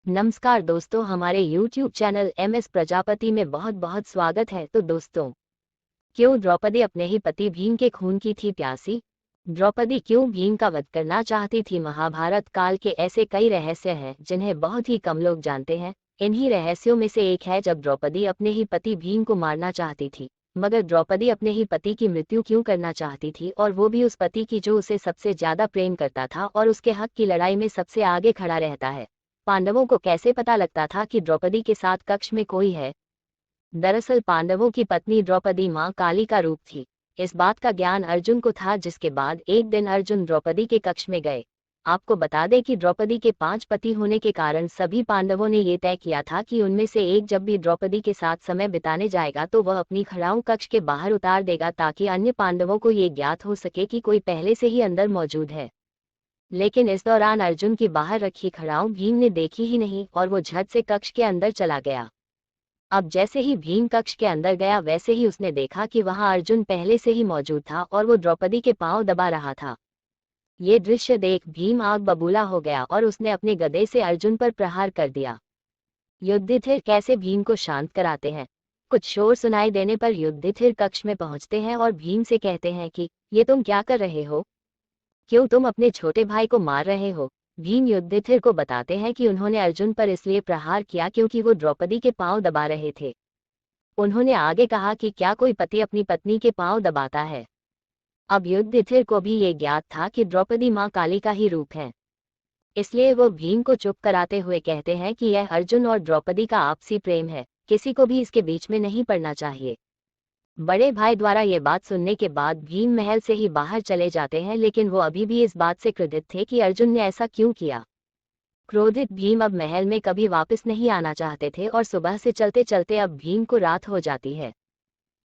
नमस्कार दोस्तों, हमारे YouTube चैनल MS प्रजापति में बहुत बहुत स्वागत है। तो दोस्तों, क्यों द्रौपदी अपने ही पति भीम के खून की थी प्यासी? द्रौपदी क्यों भीम का वध करना चाहती थी? महाभारत काल के ऐसे कई रहस्य हैं जिन्हें बहुत ही कम लोग जानते हैं। इन्हीं रहस्यों में से एक है जब द्रौपदी अपने ही पति भीम को मारना चाहती थी। मगर द्रौपदी अपने ही पति की मृत्यु क्यों करना चाहती थी, और वो भी उस पति की जो उसे सबसे ज्यादा प्रेम करता था और उसके हक की लड़ाई में सबसे आगे खड़ा रहता है। पांडवों को कैसे पता लगता था कि द्रौपदी के साथ कक्ष में कोई है? दरअसल पांडवों की पत्नी द्रौपदी मां काली का रूप थी। इस बात का ज्ञान अर्जुन को था, जिसके बाद एक दिन अर्जुन द्रौपदी के कक्ष में गए। आपको बता दें कि द्रौपदी के 5 पति होने के कारण सभी पांडवों ने ये तय किया था कि उनमें से एक जब भी द्रौपदी के साथ समय बिताने जाएगा तो वह अपनी खड़ाऊ कक्ष के बाहर उतार देगा, ताकि अन्य पांडवों को ये ज्ञात हो सके कि कोई पहले से ही अंदर मौजूद है। लेकिन इस दौरान अर्जुन की बाहर रखी खड़ाऊ भीम ने देखी ही नहीं और वो झट से कक्ष के अंदर चला गया। अब जैसे ही भीम कक्ष के अंदर गया, वैसे ही उसने देखा कि वहां अर्जुन पहले से ही मौजूद था और वो द्रौपदी के पांव दबा रहा था। ये दृश्य देख भीम आग बबूला हो गया और उसने अपने गदे से अर्जुन पर प्रहार कर दिया। युधिष्ठिर कैसे भीम को शांत कराते हैं? कुछ शोर सुनाई देने पर युधिष्ठिर कक्ष में पहुंचते हैं और भीम से कहते हैं कि ये तुम क्या कर रहे हो? क्यों तुम अपने छोटे भाई को मार रहे हो? भीम युधिष्ठिर को बताते हैं कि उन्होंने अर्जुन पर इसलिए प्रहार किया क्योंकि वो द्रौपदी के पांव दबा रहे थे। उन्होंने आगे कहा कि क्या कोई पति अपनी पत्नी के पांव दबाता है? अब युधिष्ठिर को भी ये ज्ञात था कि द्रौपदी मां काली का ही रूप है। इसलिए वो भीम को चुप कराते हुए कहते हैं कि यह अर्जुन और द्रौपदी का आपसी प्रेम है, किसी को भी इसके बीच में नहीं पड़ना चाहिए। बड़े भाई द्वारा ये बात सुनने के बाद भीम महल से ही बाहर चले जाते हैं, लेकिन वो अभी भी इस बात से क्रोधित थे कि अर्जुन ने ऐसा क्यों किया। क्रोधित भीम अब महल में कभी वापस नहीं आना चाहते थे और सुबह से चलते चलते अब भीम को रात हो जाती है।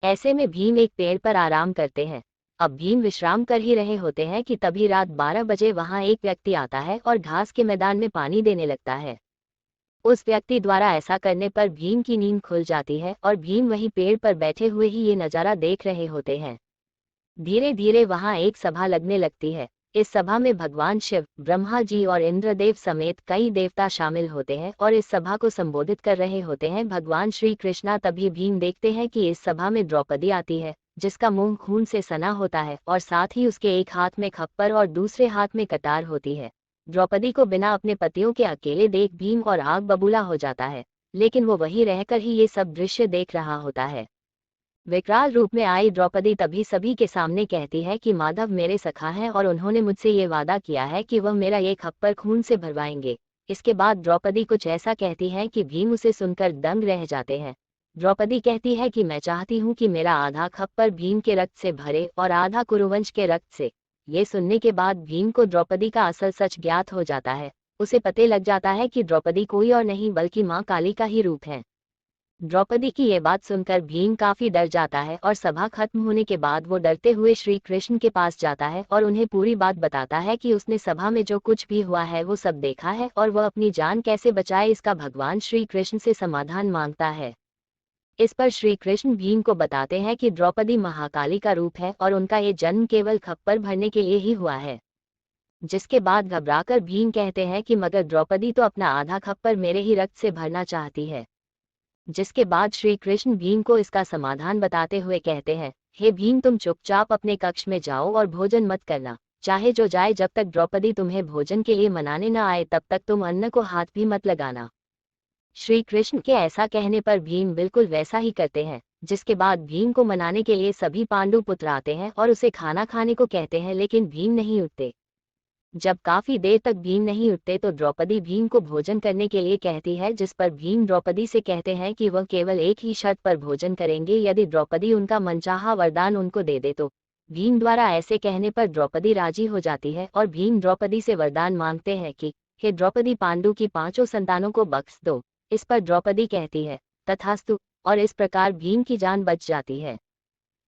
ऐसे में भीम एक पेड़ पर आराम करते हैं। अब भीम विश्राम कर ही रहे होते हैं कि तभी रात 12 बजे वहां एक व्यक्ति आता है और घास के मैदान में पानी देने लगता है। उस व्यक्ति द्वारा ऐसा करने पर भीम की नींद खुल जाती है और भीम वहीं पेड़ पर बैठे हुए ही ये नज़ारा देख रहे होते हैं। धीरे धीरे वहां एक सभा लगने लगती है। इस सभा में भगवान शिव, ब्रह्मा जी और इंद्रदेव समेत कई देवता शामिल होते हैं और इस सभा को संबोधित कर रहे होते हैं भगवान श्री कृष्णा। तभी भीम देखते हैं कि इस सभा में द्रौपदी आती है, जिसका मुंह खून से सना होता है और साथ ही उसके एक हाथ में खप्पर और दूसरे हाथ में कटार होती है। द्रौपदी को बिना अपने पतियों के अकेले देख भीम और आग बबूला हो जाता है, लेकिन वो वहीं रहकर ही ये सब दृश्य देख रहा होता है। विकराल रूप में आई द्रौपदी तभी सभी के सामने कहती है कि माधव मेरे सखा हैं और उन्होंने मुझसे ये वादा किया है कि वह मेरा ये खप्पर खून से भरवाएंगे। इसके बाद द्रौपदी कुछ ऐसा कहती है कि भीम उसे सुनकर दंग रह जाते हैं। द्रौपदी कहती है कि मैं चाहती हूँ कि मेरा आधा खप्पर भीम के रक्त से भरे और आधा कुरुवंश के रक्त से। ये सुनने के बाद भीम को द्रौपदी का असल सच ज्ञात हो जाता है। उसे पते लग जाता है कि द्रौपदी कोई और नहीं बल्कि मां काली का ही रूप है। द्रौपदी की ये बात सुनकर भीम काफी डर जाता है और सभा खत्म होने के बाद वो डरते हुए श्री कृष्ण के पास जाता है और उन्हें पूरी बात बताता है कि उसने सभा में जो कुछ भी हुआ है वो सब देखा है और वह अपनी जान कैसे बचाए इसका भगवान श्री कृष्ण से समाधान मांगता है। इस पर श्री कृष्ण भीम को बताते हैं कि द्रौपदी महाकाली का रूप है और उनका ये जन्म केवल खप्पर भरने के लिए ही हुआ है। जिसके बाद घबराकर भीम कहते हैं कि मगर द्रौपदी तो अपना आधा खप्पर मेरे ही रक्त से भरना चाहती है। जिसके बाद श्री कृष्ण भीम को इसका समाधान बताते हुए कहते हैं, हे भीम, तुम चुपचाप अपने कक्ष में जाओ और भोजन मत करना। चाहे जो जाए, जब तक द्रौपदी तुम्हें भोजन के लिए मनाने न आए तब तक तुम अन्न को हाथ भी मत लगाना। श्री कृष्ण के ऐसा कहने पर भीम बिल्कुल वैसा ही करते हैं। जिसके बाद भीम को मनाने के लिए सभी पांडु पुत्र आते हैं और उसे खाना खाने को कहते हैं, लेकिन भीम नहीं उठते। जब काफी देर तक भीम नहीं उठते तो द्रौपदी भीम को भोजन करने के लिए कहती है, जिस पर भीम द्रौपदी से कहते हैं कि वह केवल एक ही शर्त पर भोजन करेंगे, यदि द्रौपदी उनका मनचाहा वरदान उनको दे दे तो। भीम द्वारा ऐसे कहने पर द्रौपदी राजी हो जाती है और भीम द्रौपदी से वरदान मांगते हैं कि हे द्रौपदी, पांडु की 5 संतानों को बख्श दो। इस पर द्रौपदी कहती है तथास्तु, और इस प्रकार भीम की जान बच जाती है।